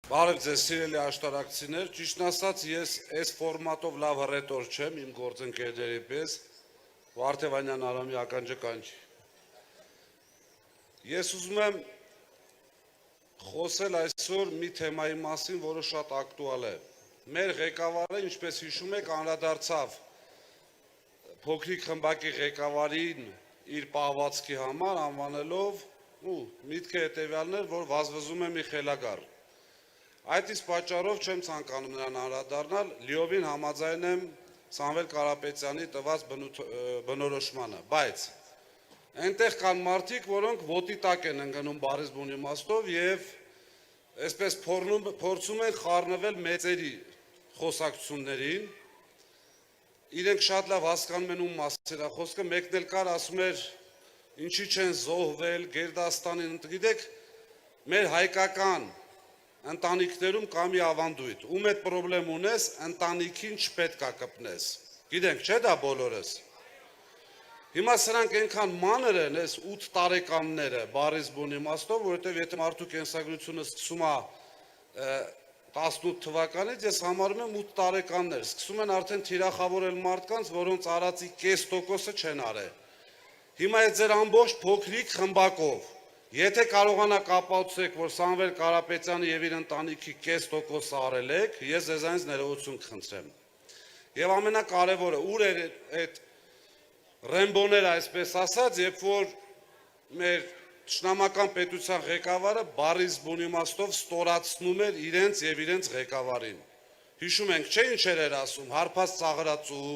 Բարև ձեզ սիրելի աշտարակցիներ, ճիշտն ասած ես այս ֆորմատով լավ հռետոր չեմ իմ գործընկերների պես, Վարդևանյան Արամի ականջականջ։ Ես ուզում եմ խոսել այսօր մի թեմայի մասին, որը շատ ակտուալ է։ Մեր ղեկավարը, ինչպես հիշում եք, անդրադարձավ փոքրիկ խմբակի ղեկավարին իր պահվածքի համար անվանելով ու միտքը հետևյալն էր, որ վազվզում է մի խելագար։ Այդ իսկ պատճառով չեմ ցանկանում նրան անդրադառնալ, լիովին համաձայն եմ Սամվել Կարապետյանի տված բնորոշմանը, բայց այնտեղ կան մարդիկ, որոնք ոտի տակ են ընկնում բառից բուն իմաստով եւ այսպես փորձում են խառնվել մեծերի խոսակցություններին, իրենք շատ լավ հասկանում են ում մասին է խոսքը, մեկն էլ կար ասում էր ինչի չեն զոհվել Գերդաստանին, գիտեք, մեր հայկական ընտանիքներում կա մի ավանդույթ, ում այդ պրոբլեմ ունես, ընտանիքին չպետք է կպնես, գիտենք, չէ՞ դա բոլորս։ Հիմա սրանք այնքան մանր են, այս 8 տարեկանները բառից բուն իմաստով, որովհետև եթե մարդու կենսագրությունը սկսում է 18 թվականից, ես համարում եմ 8 տարեկաններ, սկսում են արդեն թիրախավորել մարդկանց, որոնց արածի կես տոկոսը չեն արել։ Հիմա այդ ձեր ամբողջ փոքրիկ խմբակով Եթե կարողանաք ապացուցեք, որ Սամվել Կարապետյանը եւ իր ընտանիքի կես տոկոս արել եք, ես ձեզանից ներողություն կխնդրեմ։ Եվ ամենակարևորը, ուր է այդ ռեմբոները, այսպես ասած, երբ որ մեր ճշնամական պետության ղեկավարը բառից բուն իմաստով ստորացնում էր իրենց եւ իրենց ղեկավարին։ Հիշում ենք, չէ՞ ինչեր էր ասում, հարբած ծաղրածու,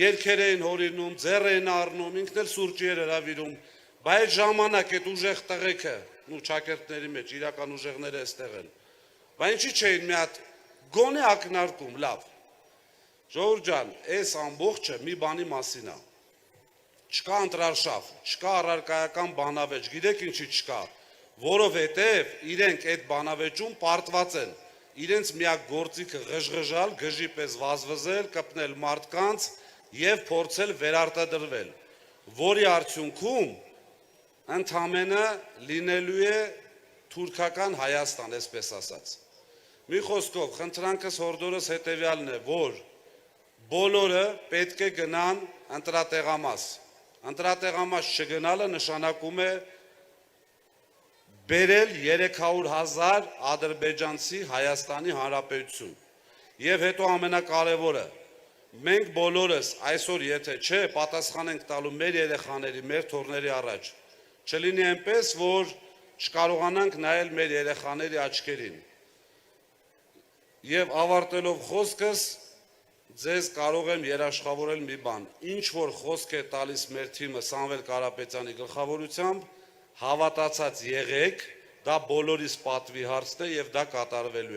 երգեր էին հորինում, ձեռ էին առնում, ինքն էլ սուրճի էր հրավիրում։ Բայց ժամանակ այդ ուժեղ տղեկը, ու ճակերտների մեջ, իրական ուժեղները այստեղ են, բայց ինչի չէին մի հատ գոնե ակնարկում, լավ, ժողովուրդ ջան, այս ամբողջը մի բանի մասին է, չկա ընտրարշավ, չկա առարկայական բանավեճ, գիտեք ինչի չկա, որովհետև իրենք այդ բանավեճում պարտված են, իրենց միակ գործիքը ղժղժալ, գժի պես վազվզել, կպնել մարդկանց և փորձել վերարտադրվել, որի արդյունքում ընդամենը լինելու է թուրքական Հայաստան, այսպես ասած։ Մի խոսքով, խնդրանքս հորդորս հետևյալն է, որ բոլորը պետք է գնան ընտրատեղամաս։ Ընտրատեղամաս չգնալը նշանակում է բերել 300,000 ադրբեջանցի Հայաստանի Հանրապետություն։ Եվ հետո ամենակարևորը, մենք բոլորս այսօր եթե չէ, պատասխան ենք տալու մեր երեխաների, մեր թոռների առաջ, չլինի այնպես, որ չկարողանանք նայել մեր երեխաների աչքերին։ Եվ ավարտելով խոսքս, ձեզ կարող եմ երաշխավորել մի բան, ինչ որ խոսք է տալիս մեր թիմը Սամվել Կարապետյանի գլխավորությամբ, հավատացած եղեք, դա բոլորիս պատվի հարցն է և դա կատարվելու է։